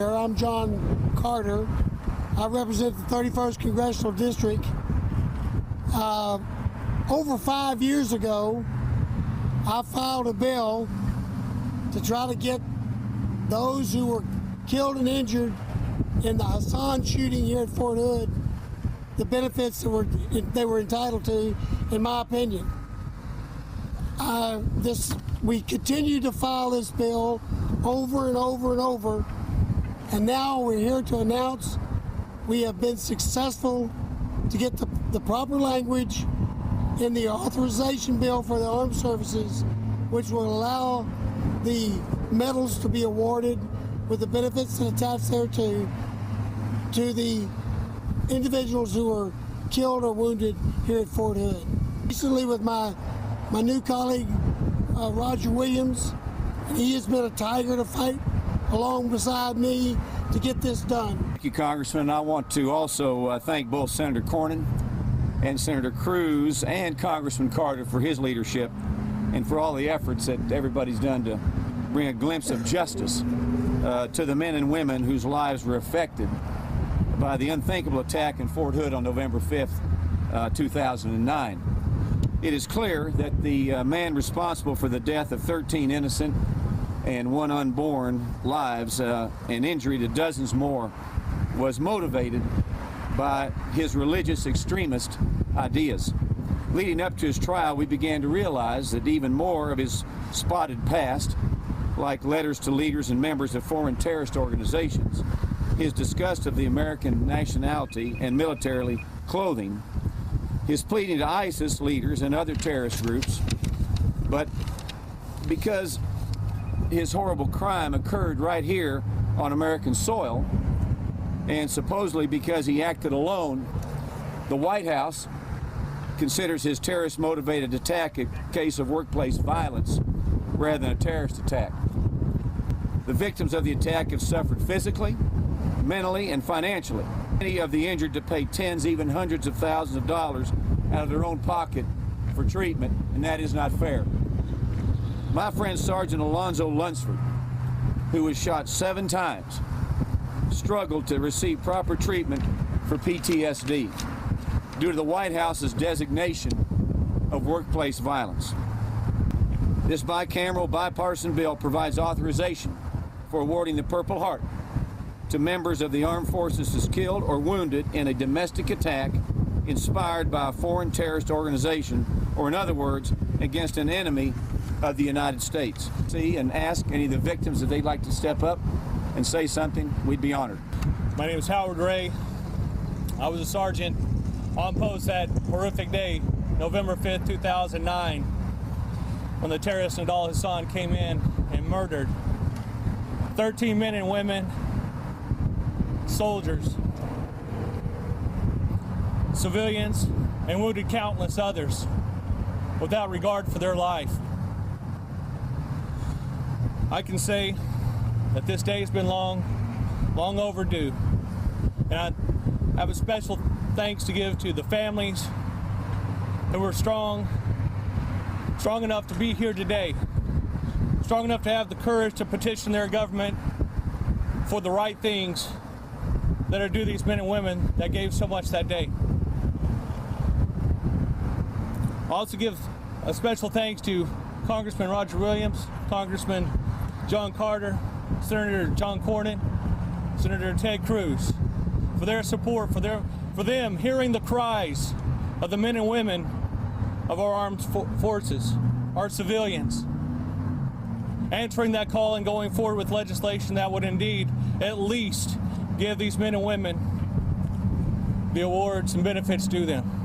I'm John Carter. I represent the 31st Congressional District. Over 5 years ago, I filed a bill to try to get those who were killed and injured in the Hassan shooting here at Fort Hood the benefits that they were entitled to, in my opinion. We continue to file this bill over and over and over. And now we're here to announce we have been successful to get the proper language in the authorization bill for the armed services, which will allow the medals to be awarded with the benefits that attach thereto to the individuals who were killed or wounded here at Fort Hood. Recently with my new colleague, Roger Williams, he has been a tiger to fight along beside me to get this done. Thank you, Congressman. I want to also thank both Senator Cornyn and Senator Cruz and Congressman Carter for his leadership and for all the efforts that everybody's done to bring a glimpse of justice to the men and women whose lives were affected by the unthinkable attack in Fort Hood on November 5th, 2009. It is clear that the man responsible for the death of 13 innocent and 1 unborn lives and injury to dozens more was motivated by his religious extremist ideas. Leading up to his trial, we began to realize that even more of his spotted past, like letters to leaders and members of foreign terrorist organizations, his disgust of the American nationality and military clothing, his pleading to ISIS leaders and other terrorist groups, but because his horrible crime occurred right here on American soil, and supposedly because he acted alone, the White House considers his terrorist-motivated attack a case of workplace violence rather than a terrorist attack. The victims of the attack have suffered physically, mentally, and financially. Many of the injured to pay tens, even hundreds of thousands of dollars out of their own pocket for treatment, and that is not fair. My friend Sergeant Alonzo Lunsford, who was shot 7 times, struggled to receive proper treatment for PTSD due to the White House's designation of workplace violence. This bicameral bipartisan bill provides authorization for awarding the Purple Heart to members of the armed forces as killed or wounded in a domestic attack inspired by a foreign terrorist organization, or in other words, against an enemy of the United States. See and ask any of the victims if they'd like to step up and say something, we'd be honored. My name is Howard Ray. I was a sergeant on post that horrific day, November 5th, 2009, when the terrorist Nidal Hasan came in and murdered 13 men and women, soldiers, civilians, and wounded countless others without regard for their life. I can say that this day has been long overdue. And I have a special thanks to give to the families who were strong enough to be here today, strong enough to have the courage to petition their government for the right things that are due these men and women that gave so much that day. I also give a special thanks to Congressman Roger Williams, Congressman John Carter, Senator John Cornyn, Senator Ted Cruz, for their support, for them hearing the cries of the men and women of our armed forces, our civilians, answering that call and going forward with legislation that would indeed at least give these men and women the awards and benefits due them.